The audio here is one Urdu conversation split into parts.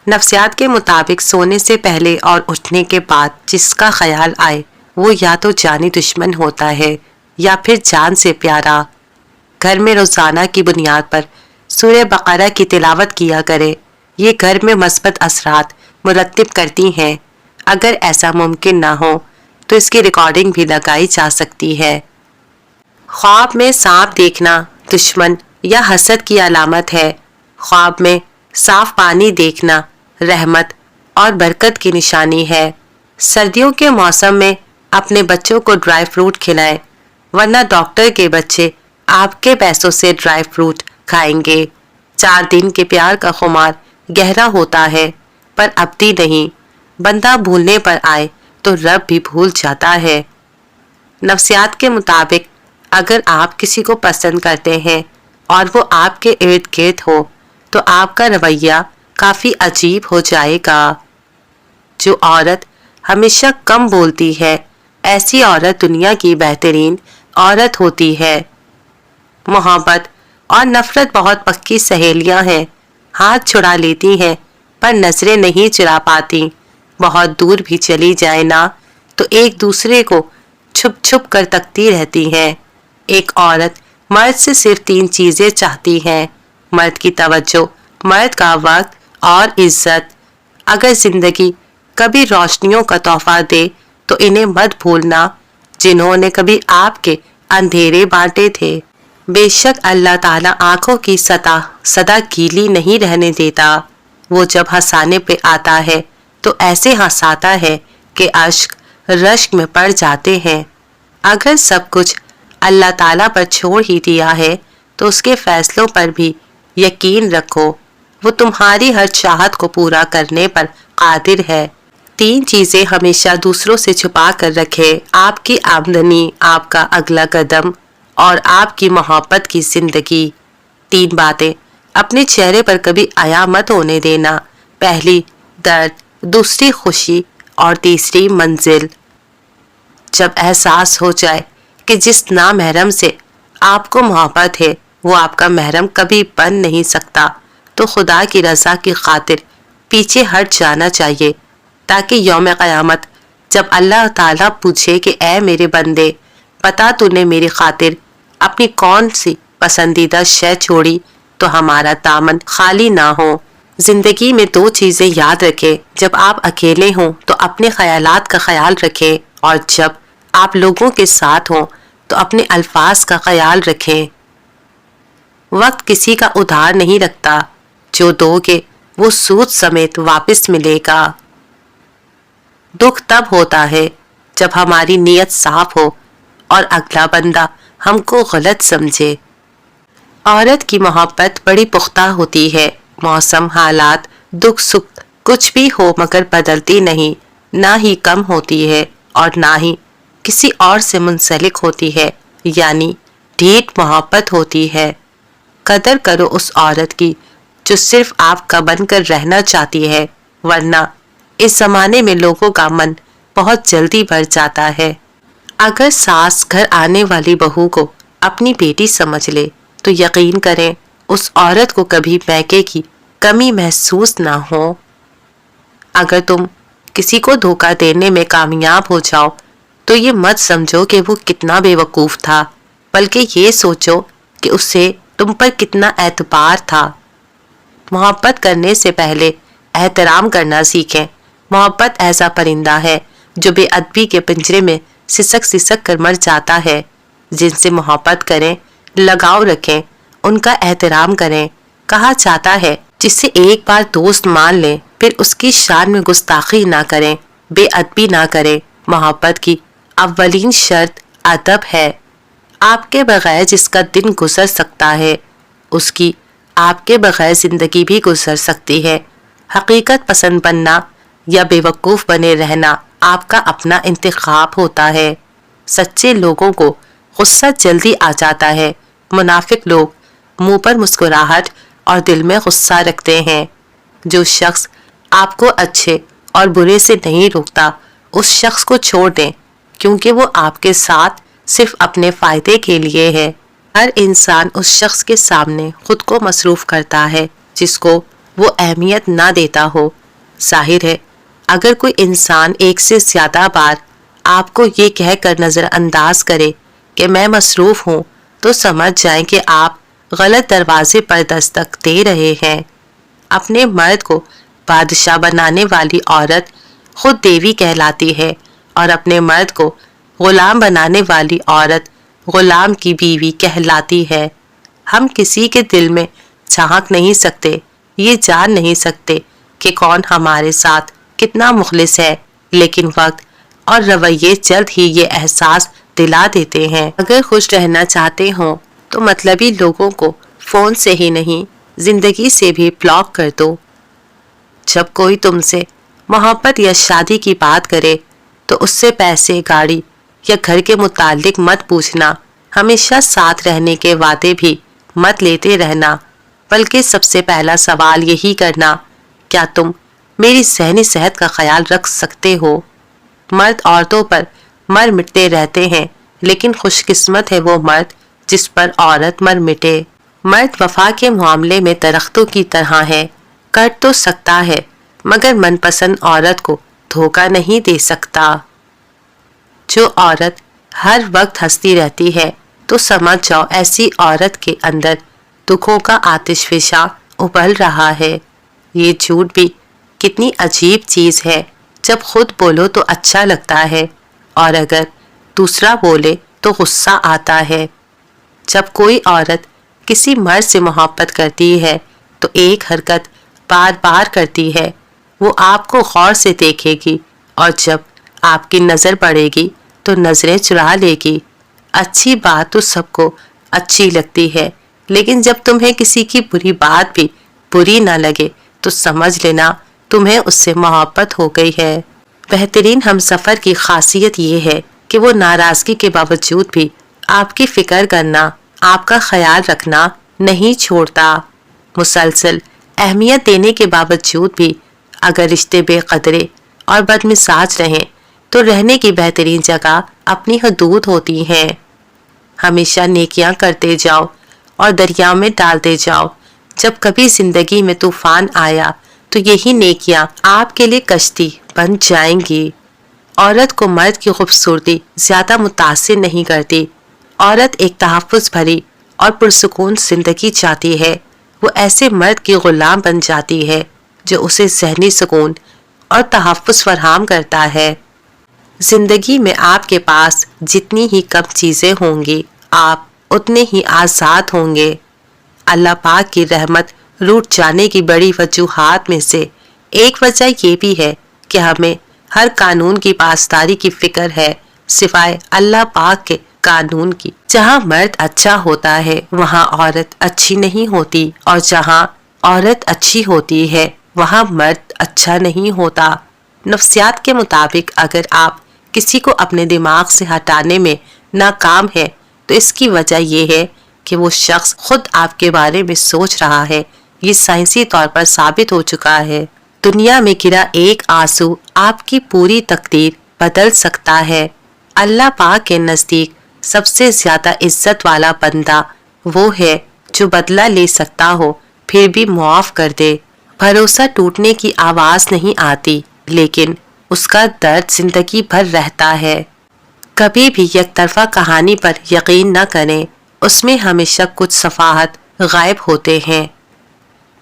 نفسیات کے مطابق سونے سے پہلے اور اٹھنے کے بعد جس کا خیال آئے وہ یا تو جانی دشمن ہوتا ہے یا پھر جان سے پیارا۔ گھر میں روزانہ کی بنیاد پر سورہ بقرہ کی تلاوت کیا کرے، یہ گھر میں مثبت اثرات مرتب کرتی ہیں۔ اگر ایسا ممکن نہ ہو تو اس کی ریکارڈنگ بھی لگائی جا سکتی ہے۔ خواب میں سانپ دیکھنا دشمن یا حسد کی علامت ہے۔ خواب میں صاف پانی دیکھنا رحمت اور برکت کی نشانی ہے۔ سردیوں کے موسم میں اپنے بچوں کو ڈرائی فروٹ کھلائیں، ورنہ ڈاکٹر کے بچے آپ کے پیسوں سے ڈرائی فروٹ کھائیں گے۔ 4 دن کے پیار کا خمار گہرا ہوتا ہے پر ابدی نہیں، بندہ بھولنے پر آئے تو رب بھی بھول جاتا ہے۔ نفسیات کے مطابق اگر آپ کسی کو پسند کرتے ہیں اور وہ آپ کے ارد گرد ہو تو آپ کا رویہ کافی عجیب ہو جائے گا۔ جو عورت ہمیشہ کم بولتی ہے ایسی عورت دنیا کی بہترین عورت ہوتی ہے۔ محبت اور نفرت بہت پکی سہیلیاں ہیں، ہاتھ چھڑا لیتی ہیں پر نظریں نہیں چرا پاتی۔ بہت دور بھی چلی جائے نا تو ایک دوسرے کو چھپ چھپ کر تکتی رہتی ہیں۔ ایک عورت مرد سے صرف 3 چیزیں چاہتی ہیں، مرد کی توجہ، مرد کا وقت اور عزت۔ اگر زندگی کبھی روشنیوں کا تحفہ دے تو انہیں مت بھولنا جنہوں نے کبھی آپ کے اندھیرے بانٹے تھے۔ بے شک اللہ تعالیٰ آنکھوں کی سدا گیلی نہیں رہنے دیتا، وہ جب ہنسانے پہ آتا ہے تو ایسے ہنساتا ہے کہ اشک رشک میں پڑ جاتے ہیں۔ اگر سب کچھ اللہ تعالیٰ پر چھوڑ ہی دیا ہے تو اس کے فیصلوں پر بھی یقین رکھو، وہ تمہاری ہر چاہت کو پورا کرنے پر قادر ہے۔ 3 چیزیں ہمیشہ دوسروں سے چھپا کر رکھے، آپ کی آمدنی، آپ کا اگلا قدم اور آپ کی محبت کی زندگی۔ 3 باتیں اپنے چہرے پر کبھی عیاں مت ہونے دینا، پہلی درد، دوسری خوشی اور تیسری منزل۔ جب احساس ہو جائے کہ جس نامحرم سے آپ کو محبت ہے وہ آپ کا محرم کبھی بن نہیں سکتا تو خدا کی رضا کی خاطر پیچھے ہٹ جانا چاہیے، تاکہ یوم قیامت جب اللہ تعالیٰ پوچھے کہ اے میرے بندے بتا تو نے میری خاطر اپنی کون سی پسندیدہ شے چھوڑی تو ہمارا دامن خالی نہ ہو۔ زندگی میں 2 چیزیں یاد رکھیں، جب آپ اکیلے ہوں تو اپنے خیالات کا خیال رکھیں اور جب آپ لوگوں کے ساتھ ہوں تو اپنے الفاظ کا خیال رکھیں۔ وقت کسی کا ادھار نہیں رکھتا، جو دو گے وہ سود سمیت واپس ملے گا۔ دکھ تب ہوتا ہے جب ہماری نیت صاف ہو اور اگلا بندہ ہم کو غلط سمجھے۔ عورت کی محبت بڑی پختہ ہوتی ہے، موسم، حالات، دکھ سکھ کچھ بھی ہو مگر بدلتی نہیں، نہ ہی کم ہوتی ہے اور نہ ہی کسی اور سے منسلک ہوتی ہے، یعنی ڈھیٹ محبت ہوتی ہے۔ قدر کرو اس عورت کی جو صرف آپ کا بن کر رہنا چاہتی ہے، ورنہ اس زمانے میں لوگوں کا من بہت جلدی بھر جاتا ہے۔ اگر ساس گھر آنے والی بہو کو اپنی بیٹی سمجھ لے تو یقین کریں اس عورت کو کبھی میکے کی کمی محسوس نہ ہو۔ اگر تم کسی کو دھوکہ دینے میں کامیاب ہو جاؤ تو یہ مت سمجھو کہ وہ کتنا بے وقوف تھا، بلکہ یہ سوچو کہ اسے تم پر کتنا اعتبار تھا۔ محبت کرنے سے پہلے احترام کرنا سیکھیں۔ محبت ایسا پرندہ ہے جو بے ادبی کے پنجرے میں سسک سسک کر مر جاتا ہے۔ جن سے محبت کریں، لگاؤ رکھیں، ان کا احترام کریں۔ کہا جاتا ہے جسے ایک بار دوست مان لیں پھر اس کی شان میں گستاخی نہ کریں، بے ادبی نہ کریں۔ محبت کی اولین شرط ادب ہے۔ آپ کے بغیر جس کا دن گزر سکتا ہے اس کی آپ کے بغیر زندگی بھی گزر سکتی ہے۔ حقیقت پسند بننا یا بے وقوف بنے رہنا آپ کا اپنا انتخاب ہوتا ہے۔ سچے لوگوں کو غصہ جلدی آ جاتا ہے، منافق لوگ منہ پر مسکراہٹ اور دل میں غصہ رکھتے ہیں۔ جو شخص آپ کو اچھے اور برے سے نہیں روکتا اس شخص کو چھوڑ دیں، کیونکہ وہ آپ کے ساتھ صرف اپنے فائدے کے لیے ہے۔ ہر انسان اس شخص کے سامنے خود کو مصروف کرتا ہے جس کو وہ اہمیت نہ دیتا ہو۔ ظاہر ہے اگر کوئی انسان ایک سے زیادہ بار آپ کو یہ کہہ کر نظر انداز کرے کہ میں مصروف ہوں تو سمجھ جائیں کہ آپ غلط دروازے پر دستک دے رہے ہیں۔ اپنے مرد کو بادشاہ بنانے والی عورت خود دیوی کہلاتی ہے اور اپنے مرد کو غلام بنانے والی عورت غلام کی بیوی کہلاتی ہے۔ ہم کسی کے دل میں جھانک نہیں سکتے، یہ جان نہیں سکتے کہ کون ہمارے ساتھ کتنا مخلص ہے، لیکن وقت اور رویے جلد ہی یہ احساس دلا دیتے ہیں۔ اگر خوش رہنا چاہتے ہوں تو مطلبی لوگوں کو فون سے ہی نہیں، زندگی سے بھی بلاک کر دو۔ جب کوئی تم سے محبت یا شادی کی بات کرے تو اس سے پیسے، گاڑی یا گھر کے متعلق مت پوچھنا، ہمیشہ ساتھ رہنے کے وعدے بھی مت لیتے رہنا، بلکہ سب سے پہلا سوال یہی کرنا، کیا تم میری ذہنی صحت کا خیال رکھ سکتے ہو؟ مرد عورتوں پر مر مٹتے رہتے ہیں، لیکن خوش قسمت ہے وہ مرد جس پر عورت مر مٹے۔ مرد وفا کے معاملے میں درختوں کی طرح ہے، کٹ تو سکتا ہے مگر من پسند عورت کو دھوکہ نہیں دے سکتا۔ جو عورت ہر وقت ہنستی رہتی ہے تو سمجھ جاؤ ایسی عورت کے اندر دکھوں کا آتش فشاں ابل رہا ہے۔ یہ جھوٹ بھی کتنی عجیب چیز ہے، جب خود بولو تو اچھا لگتا ہے اور اگر دوسرا بولے تو غصہ آتا ہے۔ جب کوئی عورت کسی مرد سے محبت کرتی ہے تو ایک حرکت بار بار کرتی ہے، وہ آپ کو غور سے دیکھے گی اور جب آپ کی نظر پڑے گی تو نظریں چرا لے گی۔ اچھی بات تو سب کو اچھی لگتی ہے، لیکن جب تمہیں کسی کی بری بات بھی بری نہ لگے تو سمجھ لینا تمہیں اس سے محبت ہو گئی ہے۔ بہترین ہمسفر کی خاصیت یہ ہے کہ وہ ناراضگی کے باوجود بھی آپ کی فکر کرنا، آپ کا خیال رکھنا نہیں چھوڑتا۔ مسلسل اہمیت دینے کے باوجود بھی اگر رشتے بے قدرے اور بدمزاج رہیں تو رہنے کی بہترین جگہ اپنی حدود ہوتی ہیں۔ ہمیشہ نیکیاں کرتے جاؤ اور دریا میں ڈالتے جاؤ۔ جب کبھی زندگی میں طوفان آیا تو یہی نیکیاں آپ کے لیے کشتی بن جائیں گی۔ عورت کو مرد کی خوبصورتی زیادہ متاثر نہیں کرتی۔ عورت ایک تحفظ بھری اور پرسکون زندگی چاہتی ہے۔ وہ ایسے مرد کی غلام بن جاتی ہے جو اسے ذہنی سکون اور تحفظ فراہم کرتا ہے۔ زندگی میں آپ کے پاس جتنی ہی کم چیزیں ہوں گی، آپ اتنے ہی آزاد ہوں گے۔ اللہ پاک کی رحمت روٹ جانے کی بڑی وجوہات میں سے ایک وجہ یہ بھی ہے کہ ہمیں ہر قانون کی پاسداری کی فکر ہے سوائے اللہ پاک کے قانون کی۔ جہاں مرد اچھا ہوتا ہے وہاں عورت اچھی نہیں ہوتی، اور جہاں عورت اچھی ہوتی ہے وہاں مرد اچھا نہیں ہوتا۔ نفسیات کے مطابق اگر آپ کسی کو اپنے دماغ سے ہٹانے میں ناکام ہیں تو اس کی وجہ یہ ہے کہ وہ شخص خود آپ کے بارے میں سوچ رہا ہے۔ یہ سائنسی طور پر ثابت ہو چکا ہے۔ دنیا میں گرا ایک آنسو آپ کی پوری تقدیر بدل سکتا ہے۔ اللہ پاک کے نزدیک سب سے زیادہ عزت والا بندہ وہ ہے جو بدلہ لے سکتا ہو پھر بھی معاف کر دے۔ بھروسہ ٹوٹنے کی آواز نہیں آتی، لیکن اس کا درد زندگی بھر رہتا ہے۔ کبھی بھی یک طرفہ کہانی پر یقین نہ کریں، اس میں ہمیشہ کچھ صفحات غائب ہوتے ہیں۔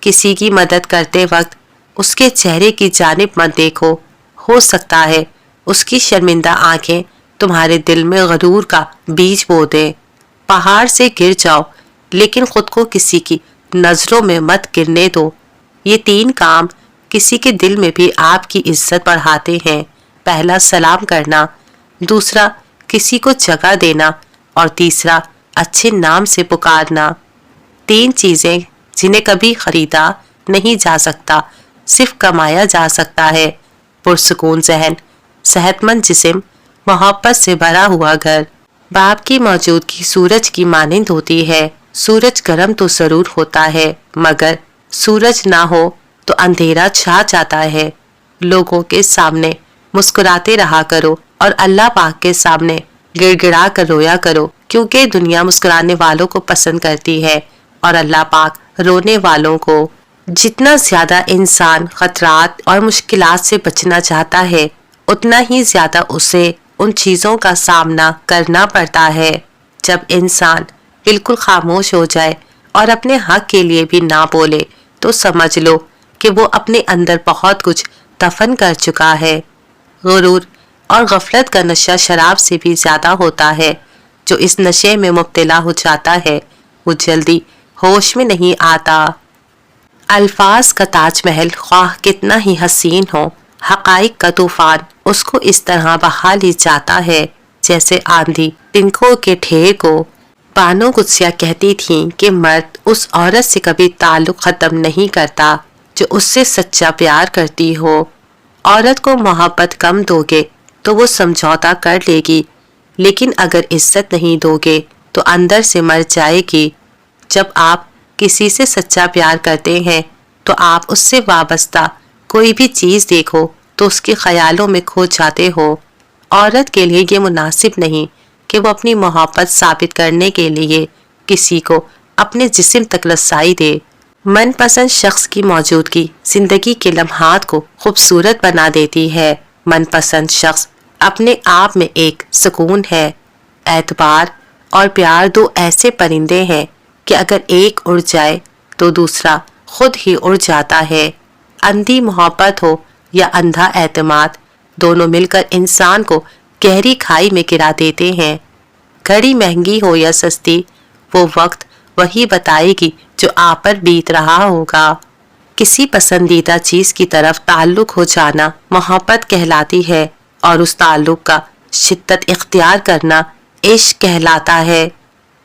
کسی کی مدد کرتے وقت اس کے چہرے کی جانب مت دیکھو، ہو سکتا ہے اس کی شرمندہ آنکھیں تمہارے دل میں غرور کا بیج بو دیں۔ پہاڑ سے گر جاؤ لیکن خود کو کسی کی نظروں میں مت گرنے دو۔ یہ 3 کام کسی کے دل میں بھی آپ کی عزت بڑھاتے ہیں۔ پہلا، سلام کرنا، دوسرا، کسی کو جگہ دینا، اور تیسرا، اچھے نام سے پکارنا۔ 3 چیزیں جنہیں کبھی خریدا نہیں جا سکتا، صرف کمایا جا سکتا ہے: پرسکون ذہن، صحت مند جسم، محبت سے بھرا ہوا گھر۔ باپ کی موجودگی سورج کی مانند ہوتی ہے۔ سورج گرم تو ضرور ہوتا ہے مگر سورج نہ ہو تو اندھیرا چھا جاتا ہے۔ لوگوں کے سامنے مسکراتے رہا کرو اور اللہ پاک کے سامنے گڑ گڑا کر رویا کرو، کیونکہ دنیا مسکرانے والوں کو پسند کرتی ہے اور اللہ پاک رونے والوں کو۔ جتنا زیادہ انسان خطرات اور مشکلات سے بچنا چاہتا ہے اتنا ہی زیادہ اسے ان چیزوں کا سامنا کرنا پڑتا ہے۔ جب انسان بالکل خاموش ہو جائے اور اپنے حق کے لیے بھی نہ بولے تو سمجھ لو کہ وہ اپنے اندر بہت کچھ دفن کر چکا ہے۔ غرور اور غفلت کا نشہ شراب سے بھی زیادہ ہوتا ہے۔ جو اس نشے میں مبتلا ہو جاتا ہے وہ جلدی ہوش میں نہیں آتا۔ الفاظ کا تاج محل خواہ کتنا ہی حسین ہو، حقائق کا طوفان اس کو اس طرح بہا لی جاتا ہے جیسے آندھی پنکھوں کے ڈھیر کو۔ بانو قدسیہ کہتی تھیں کہ مرد اس عورت سے کبھی تعلق ختم نہیں کرتا جو اس سے سچا پیار کرتی ہو۔ عورت کو محبت کم دو گے تو وہ سمجھوتا کر لے گی، لیکن اگر عزت نہیں دو گے تو اندر سے مر جائے گی۔ جب آپ کسی سے سچا پیار کرتے ہیں تو آپ اس سے وابستہ کوئی بھی چیز دیکھو تو اس کے خیالوں میں کھو جاتے ہو۔ عورت کے لیے یہ مناسب نہیں کہ وہ اپنی محبت ثابت کرنے کے لیے کسی کو اپنے جسم تک رسائی دے۔ من پسند شخص کی موجودگی زندگی کے لمحات کو خوبصورت بنا دیتی ہے۔ من پسند شخص اپنے آپ میں ایک سکون ہے۔ اعتبار اور پیار دو ایسے پرندے ہیں کہ اگر ایک اڑ جائے تو دوسرا خود ہی اڑ جاتا ہے۔ اندھی محبت ہو یا اندھا اعتماد، دونوں مل کر انسان کو گہری کھائی میں گرا دیتے ہیں۔ گھڑی مہنگی ہو یا سستی، وہ وقت وہی بتائے گی جو آپ پر بیت رہا ہوگا۔ کسی پسندیدہ چیز کی طرف تعلق ہو جانا محبت کہلاتی ہے اور اس تعلق کا شدت اختیار کرنا عشق کہلاتا ہے۔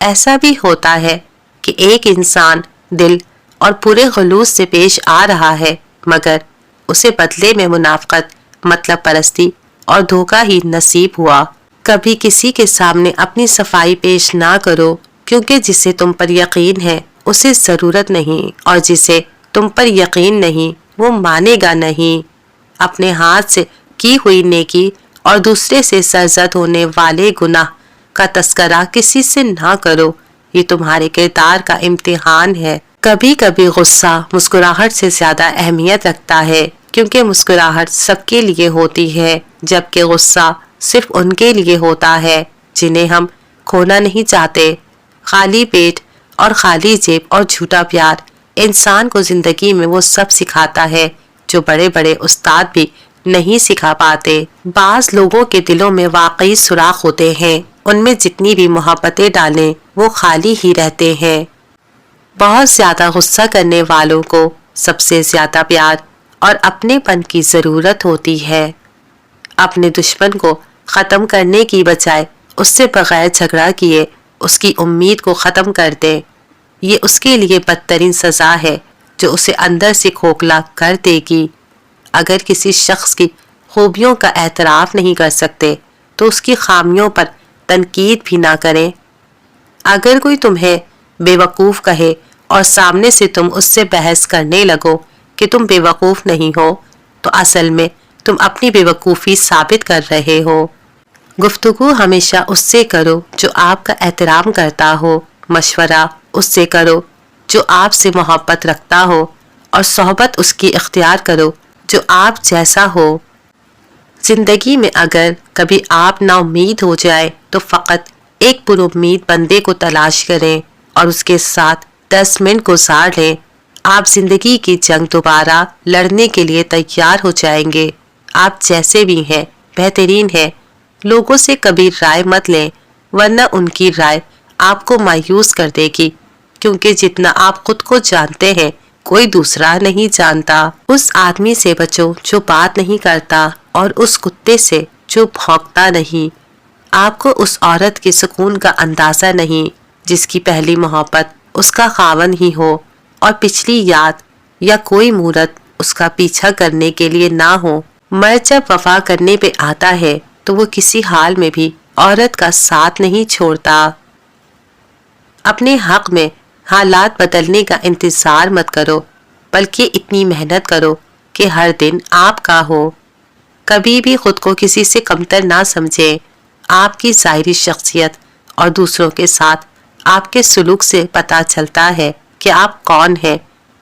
ایسا بھی ہوتا ہے کہ ایک انسان دل اور پورے خلوص سے پیش آ رہا ہے مگر اسے بدلے میں منافقت، مطلب پرستی اور دھوکہ ہی نصیب ہوا۔ کبھی کسی کے سامنے اپنی صفائی پیش نہ کرو، کیونکہ جسے تم پر یقین ہے اسے ضرورت نہیں، اور جسے تم پر یقین نہیں وہ مانے گا نہیں۔ اپنے ہاتھ سے کی ہوئی نیکی اور دوسرے سے سرزد ہونے والے گناہ کا تذکرہ کسی سے نہ کرو، یہ تمہارے کردار کا امتحان ہے۔ کبھی کبھی غصہ مسکراہٹ سے زیادہ اہمیت رکھتا ہے، کیونکہ مسکراہٹ سب کے لیے ہوتی ہے جبکہ غصہ صرف ان کے لیے ہوتا ہے جنہیں ہم کھونا نہیں چاہتے۔ خالی پیٹ اور خالی جیب اور جھوٹا پیار انسان کو زندگی میں وہ سب سکھاتا ہے جو بڑے بڑے استاد بھی نہیں سکھا پاتے۔ بعض لوگوں کے دلوں میں واقعی سوراخ ہوتے ہیں، ان میں جتنی بھی محبتیں ڈالیں وہ خالی ہی رہتے ہیں۔ بہت زیادہ غصہ کرنے والوں کو سب سے زیادہ پیار اور اپنے پن کی ضرورت ہوتی ہے۔ اپنے دشمن کو ختم کرنے کی بجائے اس سے بغیر جھگڑا کیے اس کی امید کو ختم کر دیں، یہ اس کے لیے بدترین سزا ہے جو اسے اندر سے کھوکھلا کر دے گی۔ اگر کسی شخص کی خوبیوں کا اعتراف نہیں کر سکتے تو اس کی خامیوں پر تنقید بھی نہ کریں۔ اگر کوئی تمہیں بے وقوف کہے اور سامنے سے تم اس سے بحث کرنے لگو کہ تم بے وقوف نہیں ہو تو اصل میں تم اپنی بے وقوفی ثابت کر رہے ہو۔ گفتگو ہمیشہ اس سے کرو جو آپ کا احترام کرتا ہو، مشورہ اس سے کرو جو آپ سے محبت رکھتا ہو، اور صحبت اس کی اختیار کرو جو آپ جیسا ہو۔ زندگی میں اگر کبھی آپ نا امید ہو جائے تو فقط ایک پر امید بندے کو تلاش کریں اور اس کے ساتھ 10 منٹ گزار لیں۔ آپ زندگی کی جنگ دوبارہ لڑنے کے لیے تیار ہو جائیں گے۔ آپ جیسے بھی ہیں بہترین ہیں۔ لوگوں سے کبھی رائے مت لیں ورنہ ان کی رائے آپ کو مایوس کر دے گی، کیونکہ جتنا آپ خود کو جانتے ہیں کوئی دوسرا نہیں جانتا۔ اس آدمی سے بچو جو بات نہیں کرتا اور اس کتے سے جو بھونکتا نہیں۔ آپ کو اس عورت کے سکون کا اندازہ نہیں جس کی پہلی محبت اس کا خاوند ہی ہو اور پچھلی یاد یا کوئی مورت اس کا پیچھا کرنے کے لیے نہ ہو۔ مرد جب وفا کرنے پہ آتا ہے تو وہ کسی حال میں بھی عورت کا ساتھ نہیں چھوڑتا۔ اپنے حق میں حالات بدلنے کا انتظار مت کرو، بلکہ اتنی محنت کرو کہ ہر دن آپ کا ہو۔ کبھی بھی خود کو کسی سے کمتر نہ سمجھیں۔ آپ کی ظاہری شخصیت اور دوسروں کے ساتھ آپ کے سلوک سے پتہ چلتا ہے کہ آپ کون ہیں،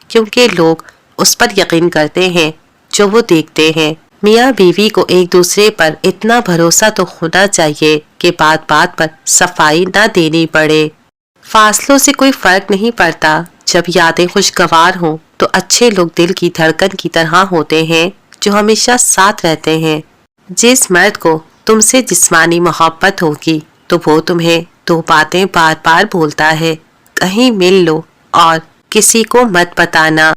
کیونکہ لوگ اس پر یقین کرتے ہیں جو وہ دیکھتے ہیں۔ میاں بیوی کو ایک دوسرے پر اتنا بھروسہ تو ہونا چاہیے کہ بات بات پر صفائی نہ دینی پڑے۔ فاصلوں سے کوئی فرق نہیں پڑتا، جب یادیں خوشگوار ہوں تو اچھے لوگ دل کی دھڑکن کی طرح ہوتے ہیں جو ہمیشہ ساتھ رہتے ہیں۔ جس مرد کو تم سے جسمانی محبت ہوگی تو وہ تمہیں دو باتیں بار بار بولتا ہے، کہیں مل لو اور کسی کو مت بتانا۔